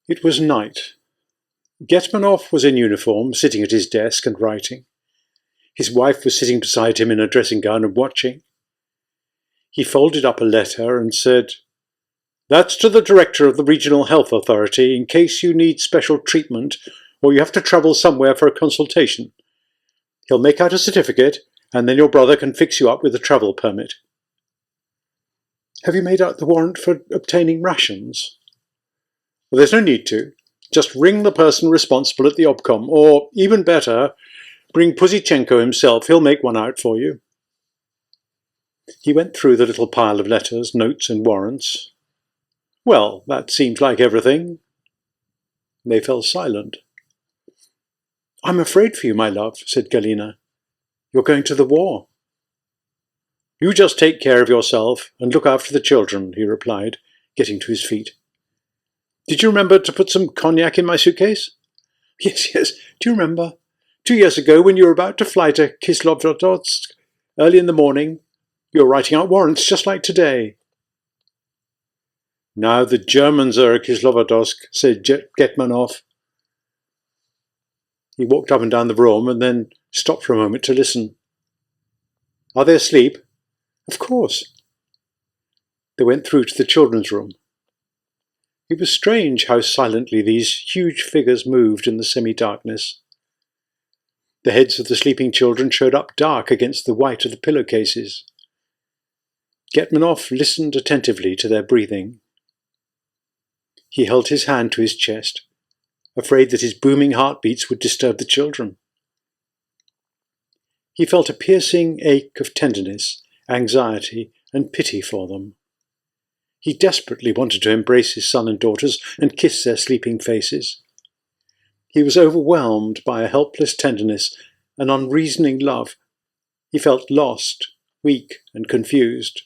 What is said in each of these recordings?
It was night. Getmanov was in uniform, sitting at his desk and writing. His wife was sitting beside him in a dressing gown and watching. He folded up a letter and said, "That's to the director of the Regional Health Authority in case you need special treatment or you have to travel somewhere for a consultation. He'll make out a certificate and then your brother can fix you up with a travel permit." "Have you made out the warrant for obtaining rations?" "Well, there's no need to. Just ring the person responsible at the obcom, or, even better, bring Pusichenko himself. He'll make one out for you." He went through the little pile of letters, notes and warrants. "Well, that seems like everything." They fell silent. "I'm afraid for you, my love," said Galina. "You're going to the war." "You just take care of yourself and look after the children," he replied, getting to his feet. "Did you remember to put some cognac in my suitcase?" Yes. Do you remember? 2 years ago, when you were about to fly to Kislovodsk, early in the morning, you were writing out warrants just like today." "Now the Germans are at Kislovodsk," said Getmanov. He walked up and down the room and then stopped for a moment to listen. "Are they asleep?" "Of course." They went through to the children's room. It was strange how silently these huge figures moved in the semi-darkness. The heads of the sleeping children showed up dark against the white of the pillowcases. Getmanov listened attentively to their breathing. He held his hand to his chest, afraid that his booming heartbeats would disturb the children. He felt a piercing ache of tenderness, anxiety, and pity for them. He desperately wanted to embrace his son and daughters and kiss their sleeping faces. He was overwhelmed by a helpless tenderness, an unreasoning love. He felt lost, weak, and confused.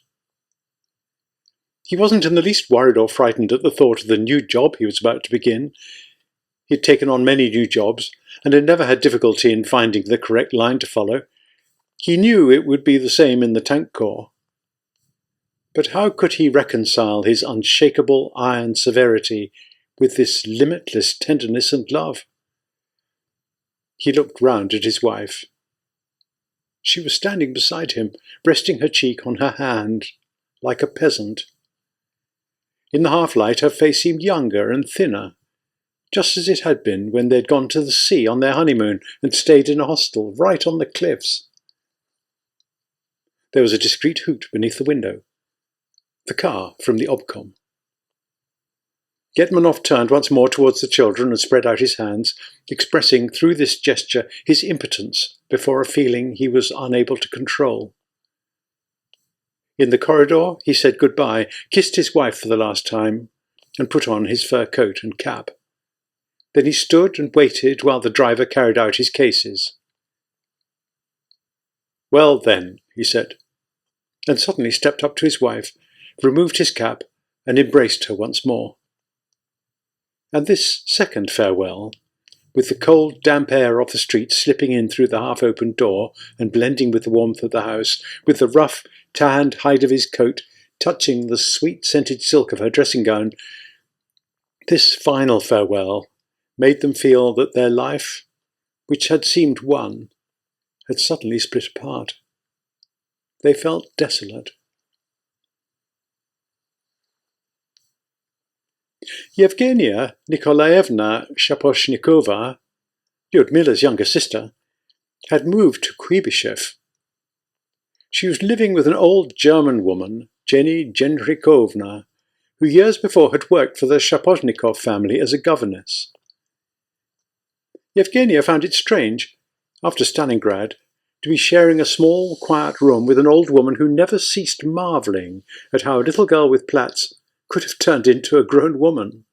He wasn't in the least worried or frightened at the thought of the new job he was about to begin. He had taken on many new jobs and had never had difficulty in finding the correct line to follow. He knew it would be the same in the tank corps. But how could he reconcile his unshakable iron severity with this limitless tenderness and love? He looked round at his wife. She was standing beside him, resting her cheek on her hand, like a peasant. In the half-light her face seemed younger and thinner, just as it had been when they'd gone to the sea on their honeymoon and stayed in a hostel right on the cliffs. There was a discreet hoot beneath the window. The car from the obcom. Getmanov turned once more towards the children and spread out his hands, expressing through this gesture his impotence before a feeling he was unable to control. In the corridor he said goodbye, kissed his wife for the last time, and put on his fur coat and cap. Then he stood and waited while the driver carried out his cases. "Well then," he said, and suddenly stepped up to his wife, removed his cap, and embraced her once more. And this second farewell, with the cold, damp air of the street slipping in through the half-opened door and blending with the warmth of the house, with the rough, tanned hide of his coat touching the sweet-scented silk of her dressing gown, this final farewell made them feel that their life, which had seemed one, had suddenly split apart. They felt desolate. Yevgenia Nikolaevna Shaposhnikova, Lyudmila's younger sister, had moved to Kuibyshev. She was living with an old German woman, Jenny Genrikovna, who years before had worked for the Shaposhnikov family as a governess. Yevgenia found it strange, after Stalingrad, to be sharing a small, quiet room with an old woman who never ceased marvelling at how a little girl with plaits could have turned into a grown woman.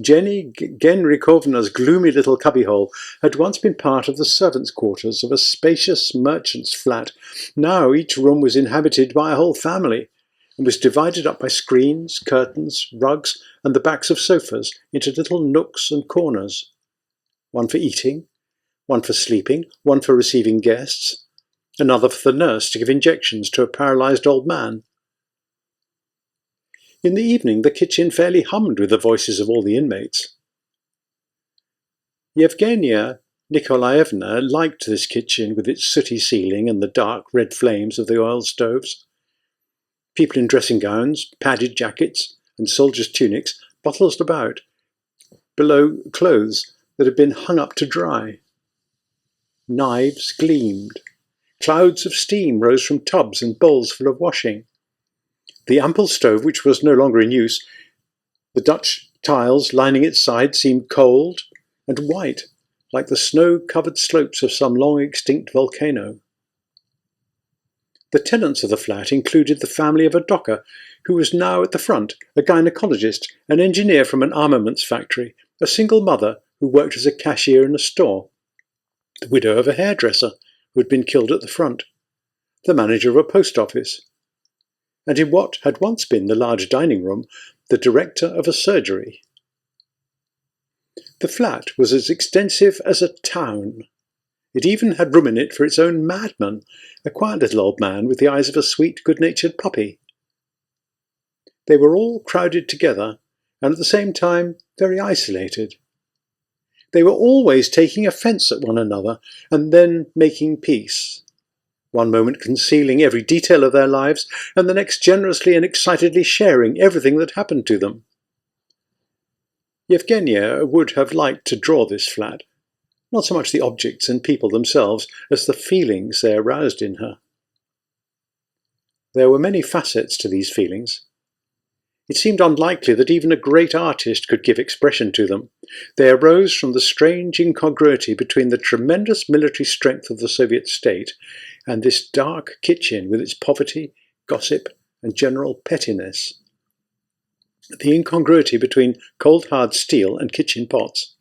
Jenny Genrikovna's gloomy little cubbyhole had once been part of the servants' quarters of a spacious merchant's flat. Now each room was inhabited by a whole family, and was divided up by screens, curtains, rugs, and the backs of sofas into little nooks and corners. One for eating, one for sleeping, one for receiving guests, another for the nurse to give injections to a paralysed old man. In the evening, the kitchen fairly hummed with the voices of all the inmates. Yevgenia Nikolaevna liked this kitchen with its sooty ceiling and the dark red flames of the oil stoves. People in dressing gowns, padded jackets, and soldiers' tunics bustled about below clothes that had been hung up to dry. Knives gleamed. Clouds of steam rose from tubs and bowls full of washing. The ample stove, which was no longer in use, the Dutch tiles lining its sides, seemed cold and white, like the snow-covered slopes of some long-extinct volcano. The tenants of the flat included the family of a docker who was now at the front, a gynecologist, an engineer from an armaments factory, a single mother who worked as a cashier in a store, the widow of a hairdresser who had been killed at the front, the manager of a post office, and in what had once been the large dining room, the director of a surgery. The flat was as extensive as a town. It even had room in it for its own madman, a quiet little old man with the eyes of a sweet, good-natured puppy. They were all crowded together, and at the same time very isolated. They were always taking offence at one another, and then making peace. One moment concealing every detail of their lives, and the next generously and excitedly sharing everything that happened to them. Yevgenia would have liked to draw this flat, not so much the objects and people themselves as the feelings they aroused in her. There were many facets to these feelings. It seemed unlikely that even a great artist could give expression to them. They arose from the strange incongruity between the tremendous military strength of the Soviet state and this dark kitchen with its poverty, gossip, and general pettiness. The incongruity between cold hard steel and kitchen pots,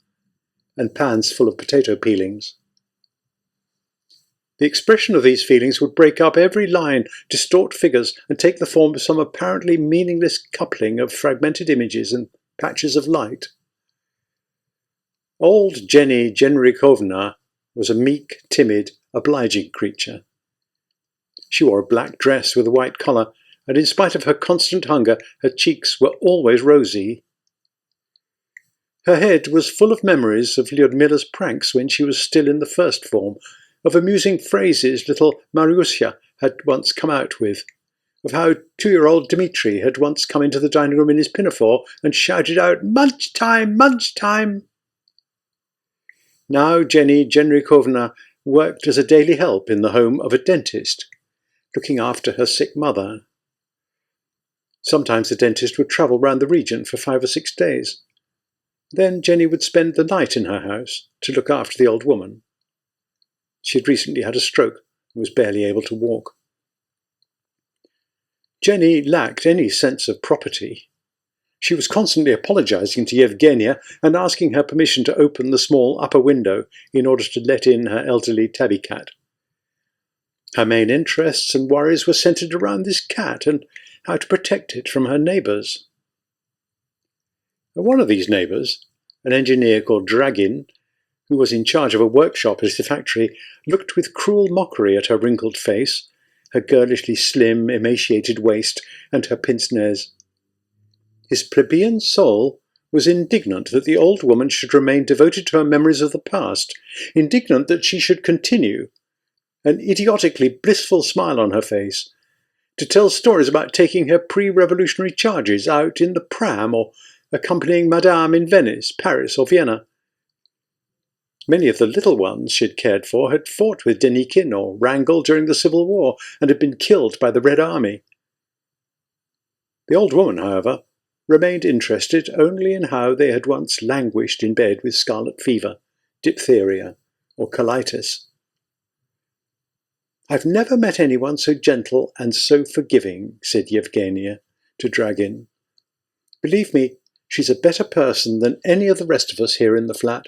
and pans full of potato peelings. The expression of these feelings would break up every line, distort figures, and take the form of some apparently meaningless coupling of fragmented images and patches of light. Old Jenny Genrikovna was a meek, timid, obliging creature. She wore a black dress with a white collar, and in spite of her constant hunger, her cheeks were always rosy. Her head was full of memories of Lyudmila's pranks when she was still in the first form, of amusing phrases little Maryusha had once come out with, of how 2-year-old Dmitri had once come into the dining room in his pinafore and shouted out, "Munch time! Munch time!" Now Jenny Genrikovna worked as a daily help in the home of a dentist, looking after her sick mother. Sometimes the dentist would travel round the region for 5 or 6 days. Then Jenny would spend the night in her house to look after the old woman. She had recently had a stroke and was barely able to walk. Jenny lacked any sense of property. She was constantly apologizing to Yevgenia and asking her permission to open the small upper window in order to let in her elderly tabby cat. Her main interests and worries were centered around this cat and how to protect it from her neighbors. One of these neighbors, an engineer called Dragin, who was in charge of a workshop at the factory, looked with cruel mockery at her wrinkled face, her girlishly slim, emaciated waist, and her pince-nez. His plebeian soul was indignant that the old woman should remain devoted to her memories of the past, indignant that she should continue, an idiotically blissful smile on her face, to tell stories about taking her pre-revolutionary charges out in the pram or accompanying Madame in Venice, Paris, or Vienna. Many of the little ones she had cared for had fought with Denikin or Wrangel during the Civil War and had been killed by the Red Army. The old woman, however, remained interested only in how they had once languished in bed with scarlet fever, diphtheria, or colitis. "I've never met anyone so gentle and so forgiving," said Yevgenia to Dragin. "Believe me, she's a better person than any of the rest of us here in the flat."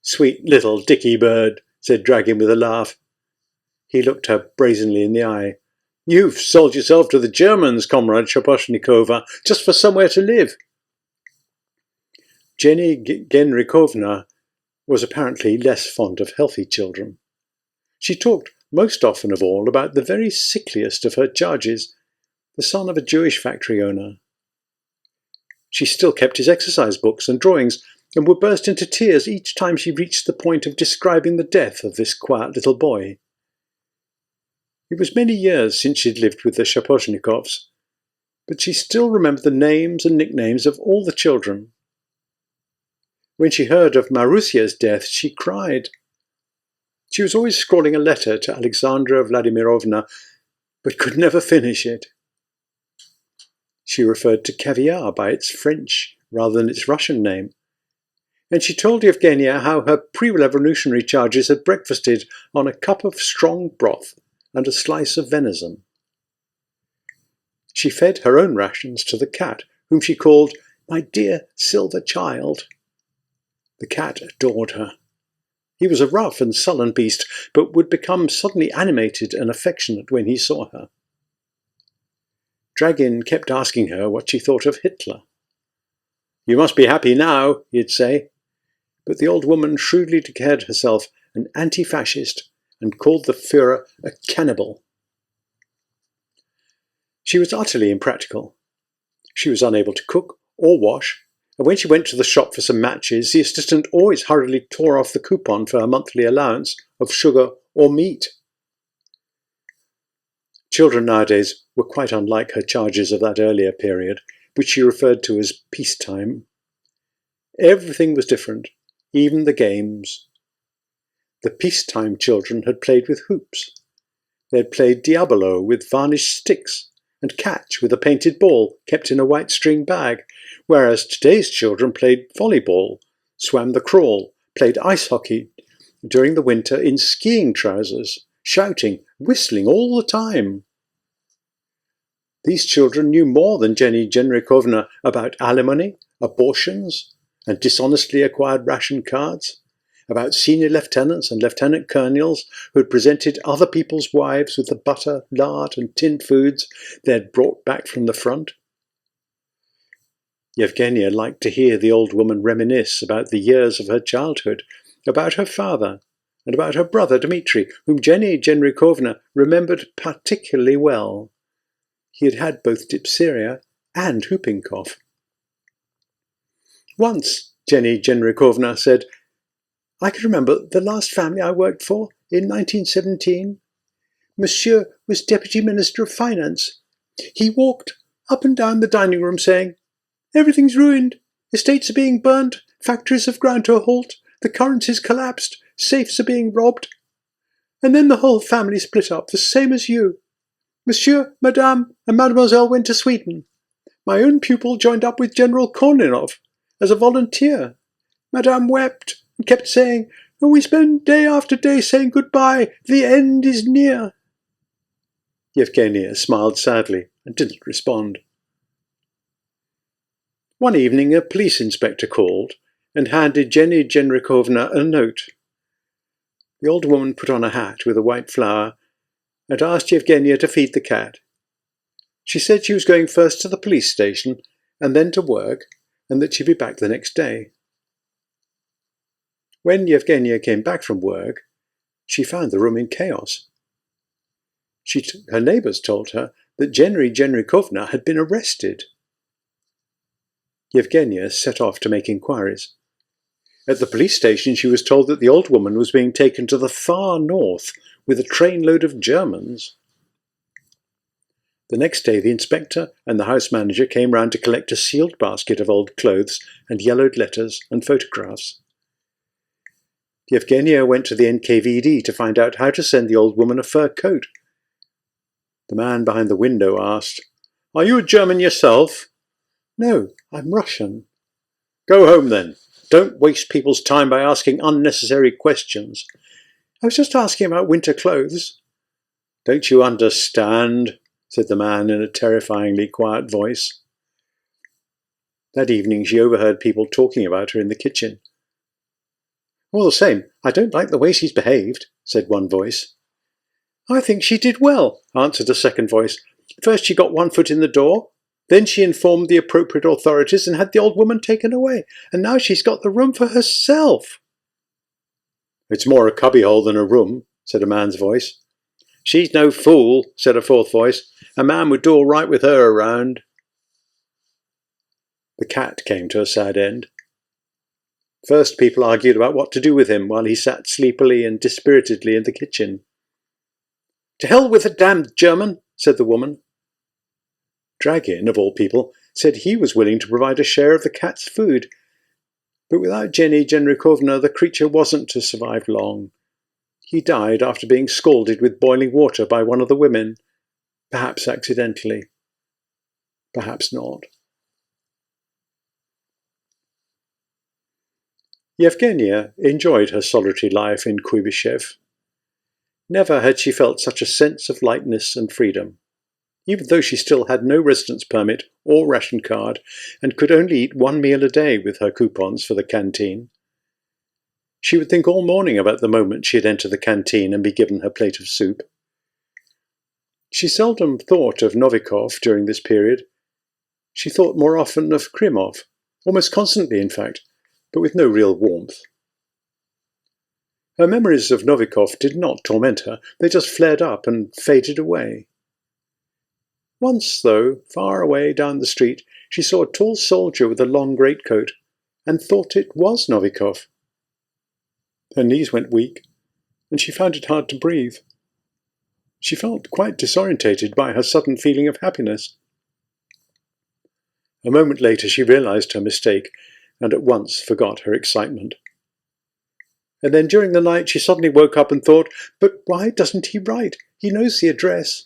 "Sweet little dicky bird," said Dragin with a laugh. He looked her brazenly in the eye. "You've sold yourself to the Germans, Comrade Shaposhnikova, just for somewhere to live." Jenny Genrikovna was apparently less fond of healthy children. She talked most often of all about the very sickliest of her charges, the son of a Jewish factory owner. She still kept his exercise books and drawings, and would burst into tears each time she reached the point of describing the death of this quiet little boy. It was many years since she'd lived with the Shaposhnikovs, but she still remembered the names and nicknames of all the children. When she heard of Marusya's death, she cried. She was always scrawling a letter to Alexandra Vladimirovna, but could never finish it. She referred to caviar by its French rather than its Russian name, and she told Yevgenia how her pre-revolutionary charges had breakfasted on a cup of strong broth and a slice of venison. She fed her own rations to the cat, whom she called my dear silver child. The cat adored her. He was a rough and sullen beast, but would become suddenly animated and affectionate when he saw her. Dragin kept asking her what she thought of Hitler. You must be happy now, he'd say, but the old woman shrewdly declared herself an anti-fascist and called the Führer a cannibal. She was utterly impractical. She was unable to cook or wash, and when she went to the shop for some matches, the assistant always hurriedly tore off the coupon for her monthly allowance of sugar or meat. Children nowadays were quite unlike her charges of that earlier period, which she referred to as peacetime. Everything was different, even the games. The peacetime children had played with hoops. They had played Diabolo with varnished sticks, and catch with a painted ball kept in a white string bag, whereas today's children played volleyball, swam the crawl, played ice hockey during the winter in skiing trousers, shouting, whistling all the time. These children knew more than Jenny Genrikovna about alimony, abortions, and dishonestly acquired ration cards, about senior lieutenants and lieutenant colonels who had presented other people's wives with the butter, lard, and tinned foods they had brought back from the front. Yevgenia liked to hear the old woman reminisce about the years of her childhood, about her father, and about her brother Dmitri, whom Jenny Genrikovna remembered particularly well. He had had both diphtheria and whooping cough. Once, Jenny Genrikovna said, I can remember the last family I worked for in 1917. Monsieur was Deputy Minister of Finance. He walked up and down the dining room saying, Everything's ruined. Estates are being burnt. Factories have ground to a halt. The currency's collapsed. Safes are being robbed. And then the whole family split up, the same as you. Monsieur, Madame, and Mademoiselle went to Sweden. My own pupil joined up with General Korninov as a volunteer. Madame wept and kept saying, Oh, we spend day after day saying goodbye. The end is near. Yevgenia smiled sadly and didn't respond. One evening a police inspector called and handed Jenny Genrikovna a note. The old woman put on a hat with a white flower and asked Yevgenia to feed the cat. She said she was going first to the police station and then to work, and that she'd be back the next day. When Yevgenia came back from work, she found the room in chaos. Her neighbours told her that Jenny Genrikovna had been arrested. Yevgenia set off to make inquiries. At the police station she was told that the old woman was being taken to the far north with a trainload of Germans. The next day the inspector and the house manager came round to collect a sealed basket of old clothes and yellowed letters and photographs. Yevgenia went to the NKVD to find out how to send the old woman a fur coat. The man behind the window asked, Are you a German yourself? No, I'm Russian. Go home then. Don't waste people's time by asking unnecessary questions. I was just asking about winter clothes. Don't you understand? Said the man in a terrifyingly quiet voice. That evening she overheard people talking about her in the kitchen. All the same, I don't like the way she's behaved, said one voice. I think she did well, answered a second voice. First she got one foot in the door, then she informed the appropriate authorities and had the old woman taken away, and now she's got the room for herself. It's more a cubbyhole than a room, said a man's voice. She's no fool, said a fourth voice. A man would do all right with her around. The cat came to a sad end. First, people argued about what to do with him while he sat sleepily and dispiritedly in the kitchen. To hell with the damned German, said the woman. Dragin, of all people, said he was willing to provide a share of the cat's food. But without Jenny Genrikovna, the creature wasn't to survive long. He died after being scalded with boiling water by one of the women, perhaps accidentally, perhaps not. Yevgenia enjoyed her solitary life in Kuibyshev. Never had she felt such a sense of lightness and freedom, even though she still had no residence permit or ration card and could only eat one meal a day with her coupons for the canteen. She would think all morning about the moment she'd enter the canteen and be given her plate of soup. She seldom thought of Novikov during this period. She thought more often of Krimov, almost constantly in fact, but with no real warmth. Her memories of Novikov did not torment her, they just flared up and faded away. Once, though, far away down the street, she saw a tall soldier with a long greatcoat, and thought it was Novikov. Her knees went weak, and she found it hard to breathe. She felt quite disorientated by her sudden feeling of happiness. A moment later she realized her mistake, and at once forgot her excitement. And then during the night she suddenly woke up and thought, but why doesn't he write? He knows the address.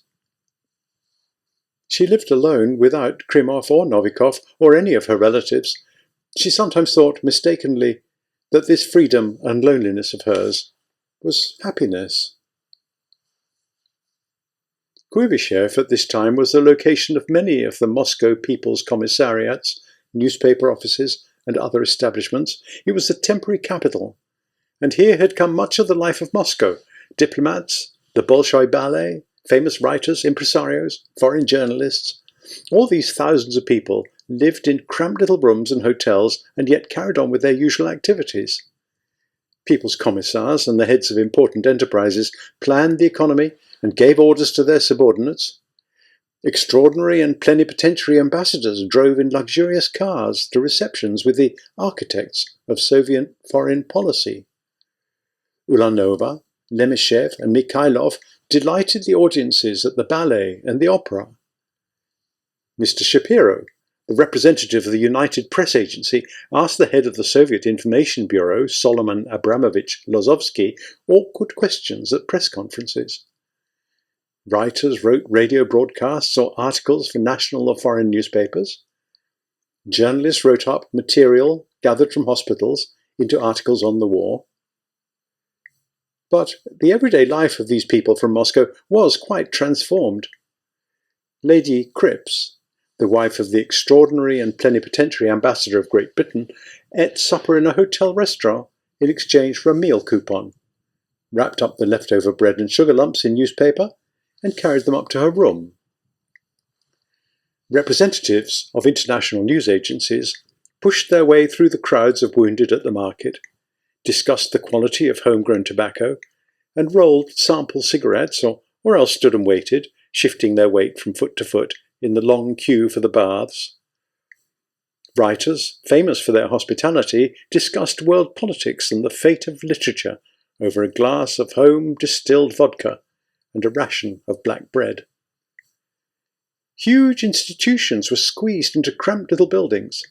She lived alone without Krimov or Novikov or any of her relatives. She sometimes thought, mistakenly, that this freedom and loneliness of hers was happiness. Kuibyshev at this time was the location of many of the Moscow People's Commissariats, newspaper offices, and other establishments. It was the temporary capital, and here had come much of the life of Moscow: diplomats, the Bolshoi ballet, famous writers, impresarios, foreign journalists. All these thousands of people lived in cramped little rooms and hotels and yet carried on with their usual activities. People's commissars and the heads of important enterprises planned the economy and gave orders to their subordinates. Extraordinary and plenipotentiary ambassadors drove in luxurious cars to receptions with the architects of Soviet foreign policy. Ulanova, Lemeshev, and Mikhailov delighted the audiences at the ballet and the opera. Mr. Shapiro, the representative of the United Press Agency, asked the head of the Soviet Information Bureau, Solomon Abramovich Lozovsky, awkward questions at press conferences. Writers wrote radio broadcasts or articles for national or foreign newspapers. Journalists wrote up material gathered from hospitals into articles on the war. But the everyday life of these people from Moscow was quite transformed. Lady Cripps, the wife of the extraordinary and plenipotentiary ambassador of Great Britain, ate supper in a hotel restaurant in exchange for a meal coupon, wrapped up the leftover bread and sugar lumps in newspaper, and carried them up to her room. Representatives of international news agencies pushed their way through the crowds of wounded at the market, discussed the quality of homegrown tobacco, and rolled sample cigarettes, or else stood and waited, shifting their weight from foot to foot in the long queue for the baths. Writers, famous for their hospitality, discussed world politics and the fate of literature over a glass of home-distilled vodka and a ration of black bread. Huge institutions were squeezed into cramped little buildings.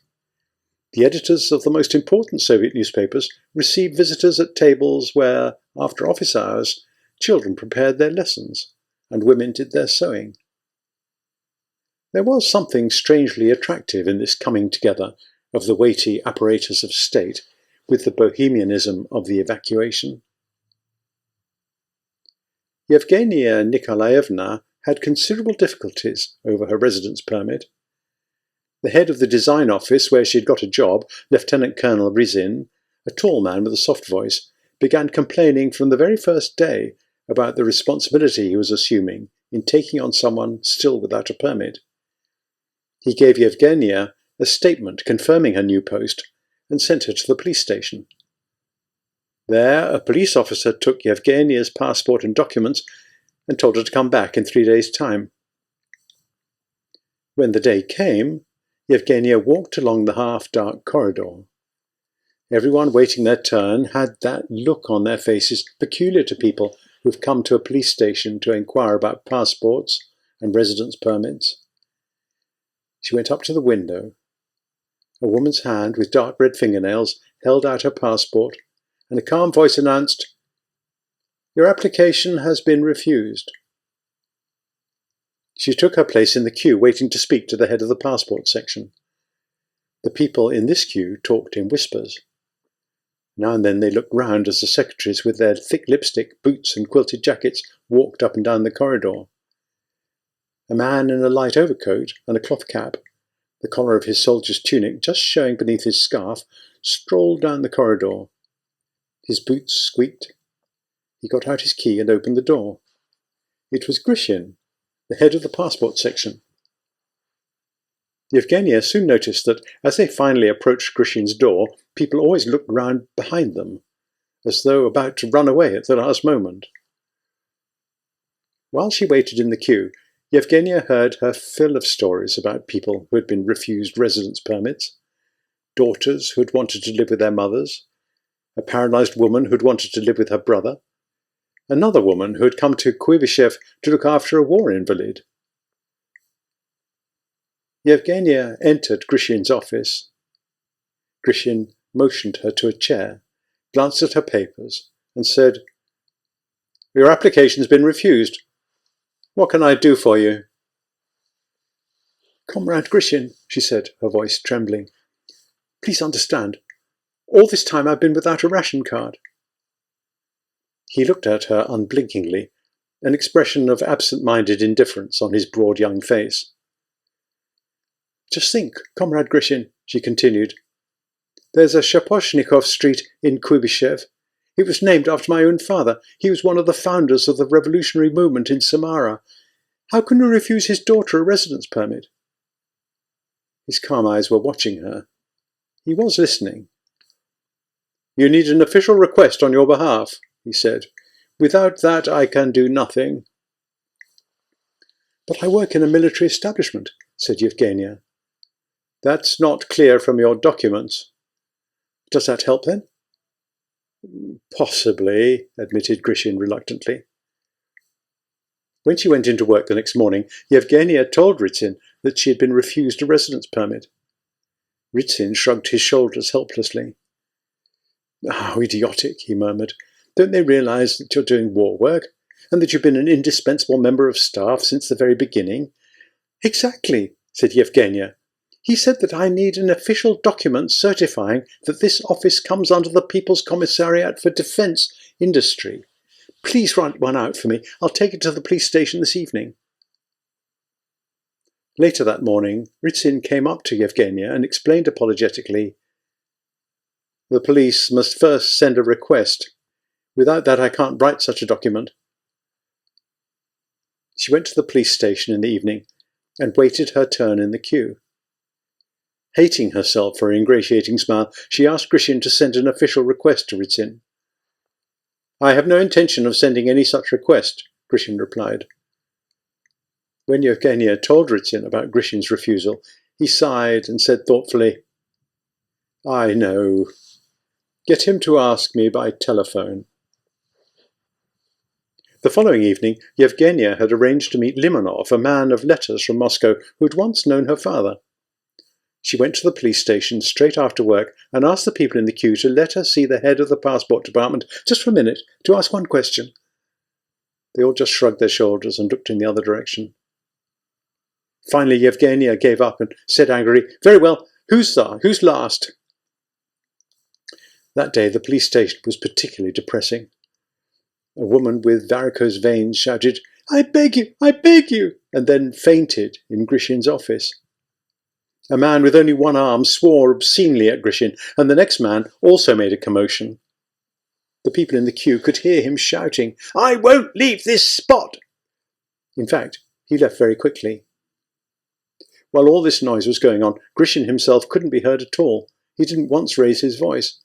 The editors of the most important Soviet newspapers received visitors at tables where, after office hours, children prepared their lessons and women did their sewing. There was something strangely attractive in this coming together of the weighty apparatus of state with the bohemianism of the evacuation. Yevgenia Nikolaevna had considerable difficulties over her residence permit. The head of the design office where she had got a job, Lieutenant Colonel Rizin, a tall man with a soft voice, began complaining from the very first day about the responsibility he was assuming in taking on someone still without a permit. He gave Yevgenia a statement confirming her new post and sent her to the police station. There, a police officer took Yevgenia's passport and documents and told her to come back in 3 days' time. When the day came, Yevgenia walked along the half-dark corridor. Everyone waiting their turn had that look on their faces peculiar to people who've come to a police station to inquire about passports and residence permits. She went up to the window. A woman's hand with dark red fingernails held out her passport, and a calm voice announced, "Your application has been refused." She took her place in the queue, waiting to speak to the head of the passport section. The people in this queue talked in whispers. Now and then they looked round as the secretaries, with their thick lipstick, boots and quilted jackets, walked up and down the corridor. A man in a light overcoat and a cloth cap, the collar of his soldier's tunic just showing beneath his scarf, strolled down the corridor. His boots squeaked. He got out his key and opened the door. It was Grishin, the head of the passport section. Yevgenia soon noticed that as they finally approached Grishin's door, people always looked round behind them, as though about to run away at the last moment. While she waited in the queue, Yevgenia heard her fill of stories about people who had been refused residence permits, daughters who had wanted to live with their mothers, a paralysed woman who had wanted to live with her brother, another woman who had come to Kuibyshev to look after a war invalid. Yevgenia entered Grishin's office. Grishin motioned her to a chair, glanced at her papers, and said, "Your application's been refused. What can I do for you?" "Comrade Grishin," she said, her voice trembling, "please understand. All this time I've been without a ration card." He looked at her unblinkingly, an expression of absent-minded indifference on his broad young face. "Just think, Comrade Grishin," she continued. "There's a Shaposhnikov Street in Kuibyshev. It was named after my own father. He was one of the founders of the revolutionary movement in Samara. How can we refuse his daughter a residence permit?" His calm eyes were watching her. He was listening. "You need an official request on your behalf," he said. "Without that I can do nothing." "But I work in a military establishment," said Yevgenia. "That's not clear from your documents." "Does that help then?" "Possibly," admitted Grishin reluctantly. When she went into work the next morning, Yevgenia told Ritsin that she had been refused a residence permit. Ritsin shrugged his shoulders helplessly. "How idiotic," he murmured. "Don't they realize that you're doing war work, and that you've been an indispensable member of staff since the very beginning?" "Exactly," said Yevgenia. "He said that I need an official document certifying that this office comes under the People's Commissariat for Defence Industry. Please write one out for me. I'll take it to the police station this evening." Later that morning, Ritsin came up to Yevgenia and explained apologetically, "The police must first send a request. Without that I can't write such a document." She went to the police station in the evening and waited her turn in the queue. Hating herself for her ingratiating smile, she asked Grishin to send an official request to Ritsin. "I have no intention of sending any such request," Grishin replied. When Yevgenia told Ritsin about Grishin's refusal, he sighed and said thoughtfully, "I know. Get him to ask me by telephone." The following evening, Yevgenia had arranged to meet Limonov, a man of letters from Moscow who had once known her father. She went to the police station straight after work and asked the people in the queue to let her see the head of the passport department just for a minute to ask one question. They all just shrugged their shoulders and looked in the other direction. Finally, Yevgenia gave up and said angrily, "Very well, who's last?" That day the police station was particularly depressing. A woman with varicose veins shouted, "I beg you," and then fainted in Grishin's office. A man with only one arm swore obscenely at Grishin, and the next man also made a commotion. The people in the queue could hear him shouting, "I won't leave this spot!" In fact, he left very quickly. While all this noise was going on, Grishin himself couldn't be heard at all. He didn't once raise his voice.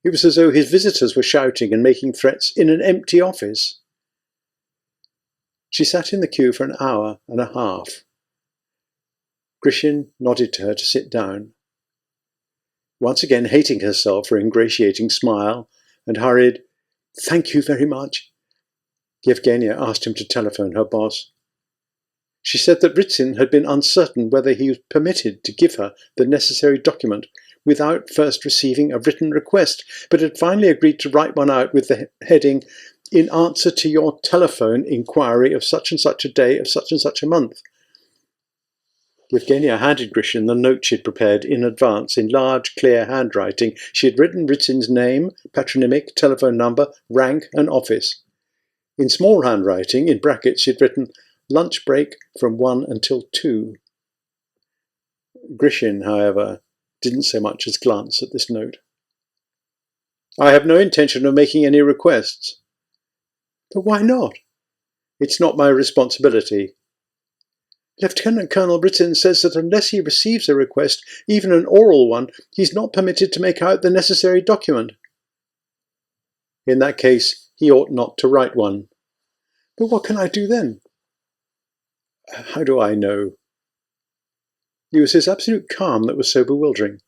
It was as though his visitors were shouting and making threats in an empty office. She sat in the queue for an hour and a half. Grishin nodded to her to sit down. Once again hating herself for her ingratiating smile, and hurried, "Thank you very much," Yevgenia asked him to telephone her boss. She said that Ritsin had been uncertain whether he was permitted to give her the necessary document without first receiving a written request, but had finally agreed to write one out with the heading, "In answer to your telephone inquiry of such and such a day of such and such a month." Yevgenia handed Grishin the note she had prepared in advance in large, clear handwriting. She had written Ritsin's name, patronymic, telephone number, rank, and office. In small handwriting, in brackets, she had written, "Lunch break from 1 until 2. Grishin, however, didn't so much as glance at this note. "I have no intention of making any requests." "But why not?" "It's not my responsibility." "Lieutenant Colonel Ritsin says that unless he receives a request, even an oral one, he's not permitted to make out the necessary document." "In that case, he ought not to write one." "But what can I do then?" "How do I know?" It was his absolute calm that was so bewildering.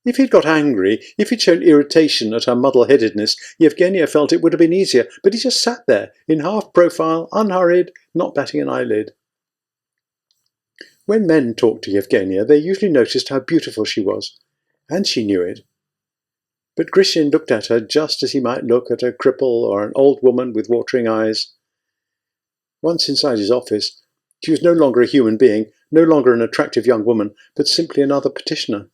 If he'd got angry, if he'd shown irritation at her muddle-headedness, Yevgenia felt it would have been easier, but he just sat there, in half-profile, unhurried, not batting an eyelid. When men talked to Yevgenia, they usually noticed how beautiful she was, and she knew it. But Grishin looked at her just as he might look at a cripple or an old woman with watering eyes. Once inside his office, she was no longer a human being, no longer an attractive young woman, but simply another petitioner.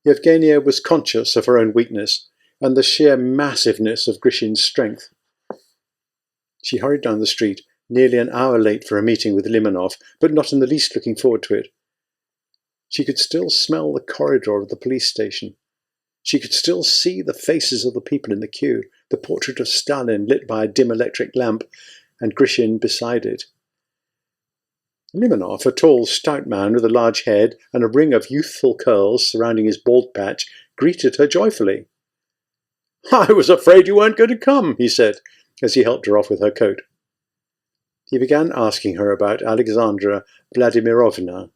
Yevgenia was conscious of her own weakness and the sheer massiveness of Grishin's strength. She hurried down the street, nearly an hour late for a meeting with Limonov, but not in the least looking forward to it. She could still smell the corridor of the police station. She could still see the faces of the people in the queue, the portrait of Stalin lit by a dim electric lamp, and Grishin beside it. Limonov, a tall, stout man with a large head and a ring of youthful curls surrounding his bald patch, greeted her joyfully. "I was afraid you weren't going to come," he said, as he helped her off with her coat. He began asking her about Alexandra Vladimirovna.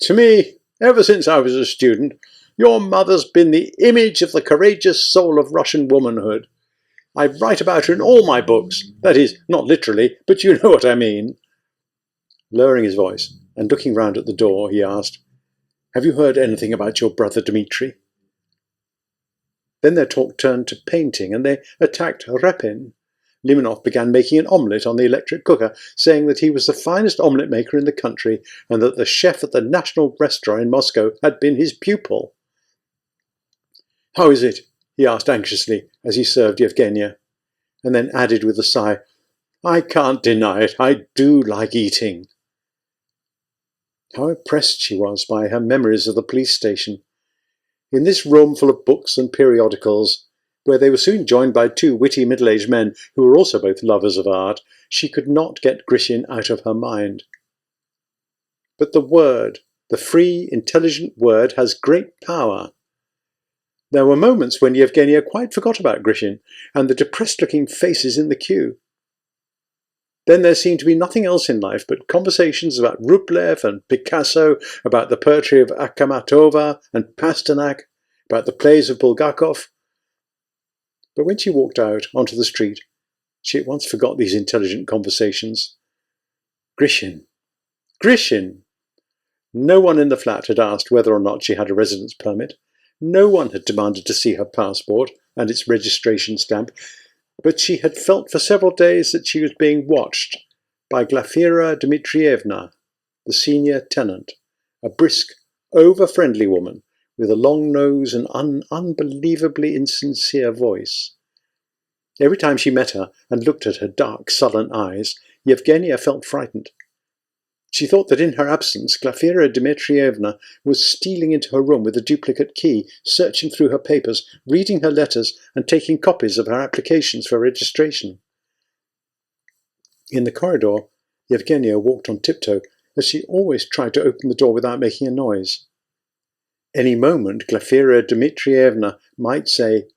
"To me, ever since I was a student, your mother's been the image of the courageous soul of Russian womanhood. I write about her in all my books. That is, not literally, but you know what I mean." Lowering his voice and looking round at the door, he asked, "Have you heard anything about your brother Dmitri?" Then their talk turned to painting, and they attacked Repin. Limonov began making an omelette on the electric cooker, saying that he was the finest omelette maker in the country, and that the chef at the National Restaurant in Moscow had been his pupil. "How is it?" he asked anxiously as he served Yevgenia, and then added with a sigh, "I can't deny it, I do like eating." How oppressed she was by her memories of the police station. In this room full of books and periodicals, where they were soon joined by two witty middle-aged men who were also both lovers of art, she could not get Grishin out of her mind. But the word, the free, intelligent word, has great power. There were moments when Yevgenia quite forgot about Grishin and the depressed-looking faces in the queue. Then there seemed to be nothing else in life but conversations about Rublev and Picasso, about the poetry of Akhmatova and Pasternak, about the plays of Bulgakov. But when she walked out onto the street, she at once forgot these intelligent conversations. Grishin. Grishin! No one in the flat had asked whether or not she had a residence permit. No one had demanded to see her passport and its registration stamp, but she had felt for several days that she was being watched by Glafira Dmitrievna, the senior tenant, a brisk, over-friendly woman with a long nose and an unbelievably insincere voice. Every time she met her and looked at her dark, sullen eyes, Yevgenia felt frightened. She thought that in her absence, Glafira Dmitrievna was stealing into her room with a duplicate key, searching through her papers, reading her letters, and taking copies of her applications for registration. In the corridor, Yevgenia walked on tiptoe, as she always tried to open the door without making a noise. Any moment, Glafira Dmitrievna might say,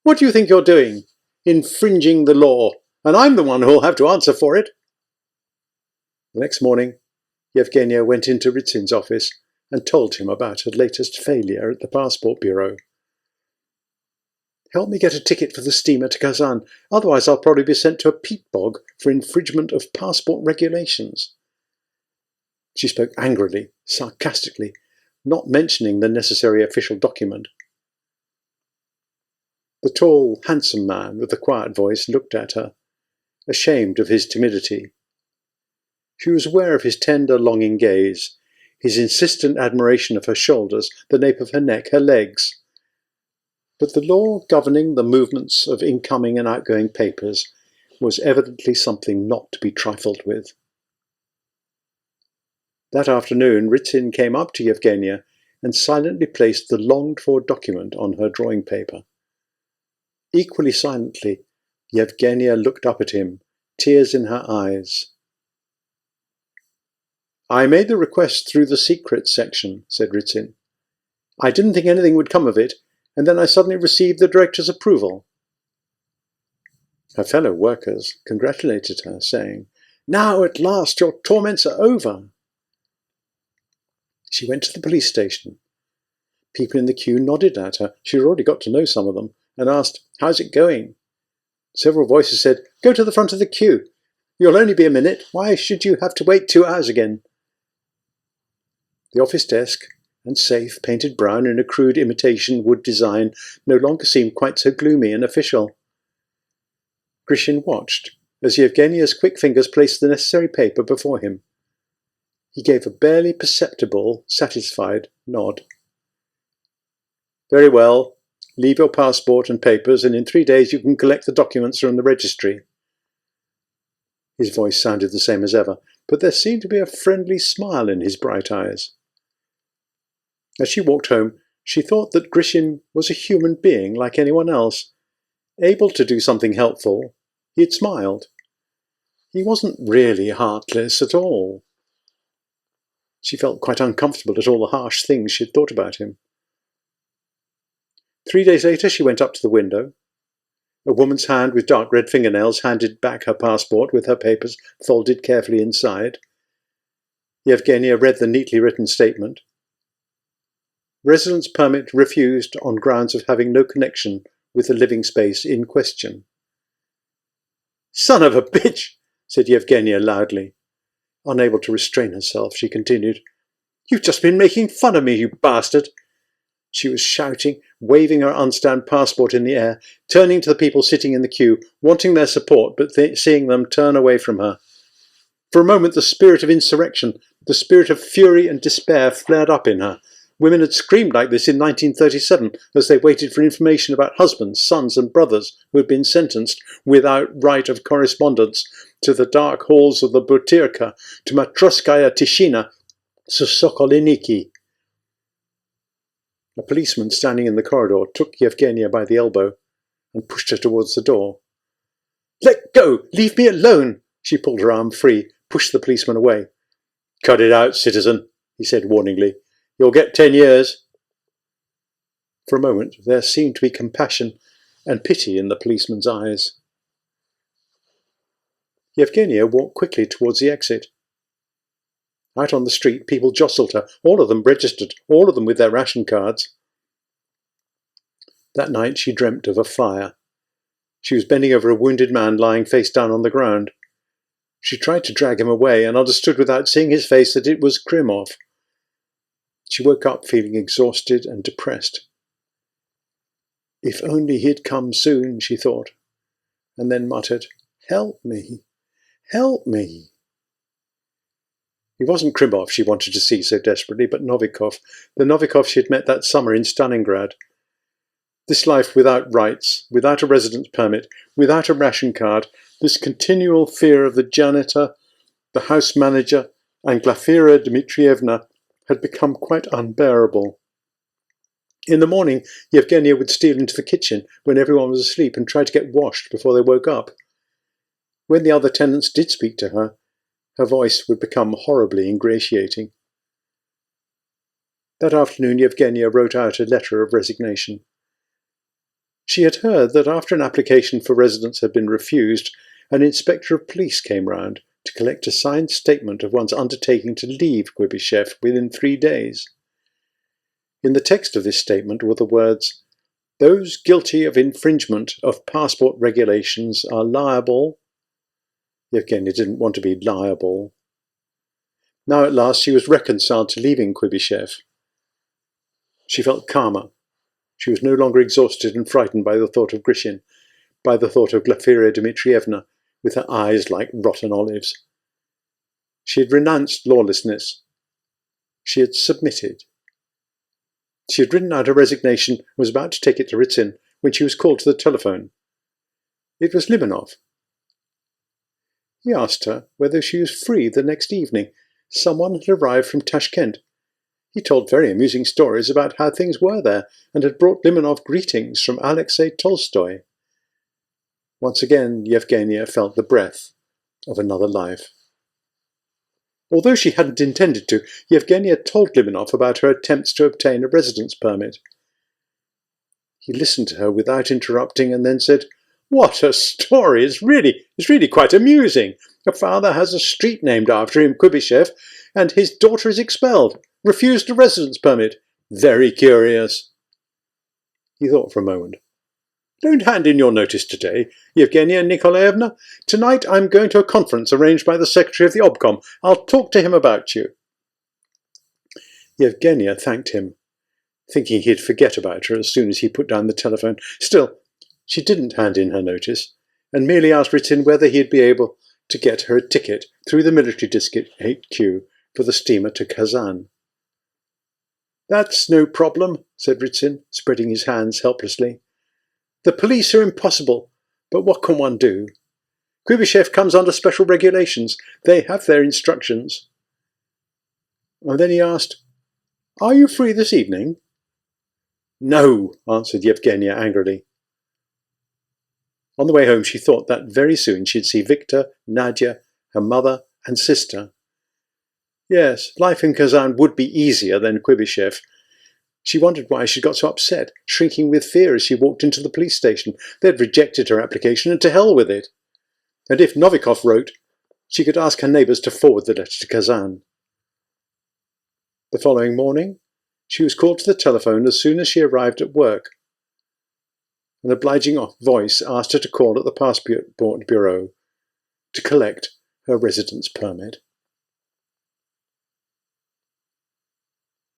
"What do you think you're doing? Infringing the law, and I'm the one who'll have to answer for it." The next morning, Yevgenia went into Ritzin's office and told him about her latest failure at the passport bureau. "Help me get a ticket for the steamer to Kazan, otherwise I'll probably be sent to a peat bog for infringement of passport regulations." She spoke angrily, sarcastically, not mentioning the necessary official document. The tall, handsome man with the quiet voice looked at her, ashamed of his timidity. She was aware of his tender, longing gaze, his insistent admiration of her shoulders, the nape of her neck, her legs. But the law governing the movements of incoming and outgoing papers was evidently something not to be trifled with. That afternoon, Ritzin came up to Yevgenia and silently placed the longed-for document on her drawing paper. Equally silently, Yevgenia looked up at him, tears in her eyes. "I made the request through the secrets section," said Ritzin. "I didn't think anything would come of it, and then I suddenly received the director's approval." Her fellow workers congratulated her, saying, "Now at last your torments are over." She went to the police station. People in the queue nodded at her. She had already got to know some of them, and asked, "How's it going?" Several voices said, "Go to the front of the queue. You'll only be a minute. Why should you have to wait 2 hours again?" The office desk and safe, painted brown in a crude imitation wood design, no longer seemed quite so gloomy and official. Grishin watched as Yevgenia's quick fingers placed the necessary paper before him. He gave a barely perceptible, satisfied nod. "Very well. Leave your passport and papers, and in 3 days you can collect the documents from the registry." His voice sounded the same as ever, but there seemed to be a friendly smile in his bright eyes. As she walked home, she thought that Grishin was a human being like anyone else, able to do something helpful. He had smiled. He wasn't really heartless at all. She felt quite uncomfortable at all the harsh things she had thought about him. 3 days later, she went up to the window. A woman's hand with dark red fingernails handed back her passport with her papers folded carefully inside. Yevgenia read the neatly written statement. "Residence permit refused on grounds of having no connection with the living space in question." "Son of a bitch!" said Yevgenia loudly. Unable to restrain herself, she continued, "You've just been making fun of me, you bastard!" She was shouting, waving her unstamped passport in the air, turning to the people sitting in the queue, wanting their support, but seeing them turn away from her. For a moment, the spirit of insurrection, the spirit of fury and despair flared up in her. Women had screamed like this in 1937 as they waited for information about husbands, sons and brothers who had been sentenced without right of correspondence to the dark halls of the Butyrka, to Matroskaya Tishina, to Sokoliniki. A policeman standing in the corridor took Yevgenia by the elbow and pushed her towards the door. "Let go! Leave me alone!" She pulled her arm free, pushed the policeman away. "Cut it out, citizen," he said warningly. "You'll get 10 years. For a moment there seemed to be compassion and pity in the policeman's eyes. Yevgenia walked quickly towards the exit. Out on the street, people jostled her, all of them registered, all of them with their ration cards. That night she dreamt of a fire. She was bending over a wounded man lying face down on the ground. She tried to drag him away and understood without seeing his face that it was Krimov. She woke up feeling exhausted and depressed. If only he'd come soon, she thought, and then muttered, "Help me, help me." It wasn't Krimov she wanted to see so desperately, but Novikov, the Novikov she had met that summer in Stalingrad. This life without rights, without a residence permit, without a ration card, this continual fear of the janitor, the house manager, and Glafira Dmitrievna had become quite unbearable. In the morning, Yevgenia would steal into the kitchen when everyone was asleep and try to get washed before they woke up. When the other tenants did speak to her, her voice would become horribly ingratiating. That afternoon Yevgenia wrote out a letter of resignation. She had heard that after an application for residence had been refused, an inspector of police came round to collect a signed statement of one's undertaking to leave Kuibyshev within 3 days. In the text of this statement were the words, "Those guilty of infringement of passport regulations are liable." Yevgenia didn't want to be liable. Now at last she was reconciled to leaving Kuibyshev. She felt calmer. She was no longer exhausted and frightened by the thought of Grishin, by the thought of Glafira Dmitrievna, with her eyes like rotten olives. She had renounced lawlessness. She had submitted. She had written out a resignation and was about to take it to Ritsin when she was called to the telephone. It was Limonov. He asked her whether she was free the next evening. Someone had arrived from Tashkent. He told very amusing stories about how things were there and had brought Limonov greetings from Alexei Tolstoy. Once again, Yevgenia felt the breath of another life. Although she hadn't intended to, Yevgenia told Limonov about her attempts to obtain a residence permit. He listened to her without interrupting and then said, "What a story! It's really quite amusing. Her father has a street named after him, Kuibyshev, and his daughter is expelled, refused a residence permit. Very curious." He thought for a moment. "Don't hand in your notice today, Yevgenia Nikolaevna. Tonight I'm going to a conference arranged by the secretary of the obcom. I'll talk to him about you." Yevgenia thanked him, thinking he'd forget about her as soon as he put down the telephone. Still, she didn't hand in her notice, and merely asked Ritsin whether he'd be able to get her a ticket through the military district HQ for the steamer to Kazan. "That's no problem," said Ritsin, spreading his hands helplessly. "The police are impossible, but what can one do? Kuibyshev comes under special regulations. They have their instructions." And then he asked, "Are you free this evening?" "No," answered Yevgenia angrily. On the way home she thought that very soon she'd see Viktor, Nadia, her mother and sister. Yes, life in Kazan would be easier than Kuibyshev. She wondered why she got so upset, shrinking with fear as she walked into the police station. They'd rejected her application, and to hell with it. And if Novikov wrote, she could ask her neighbours to forward the letter to Kazan. The following morning, she was called to the telephone as soon as she arrived at work. An obliging voice asked her to call at the passport bureau to collect her residence permit.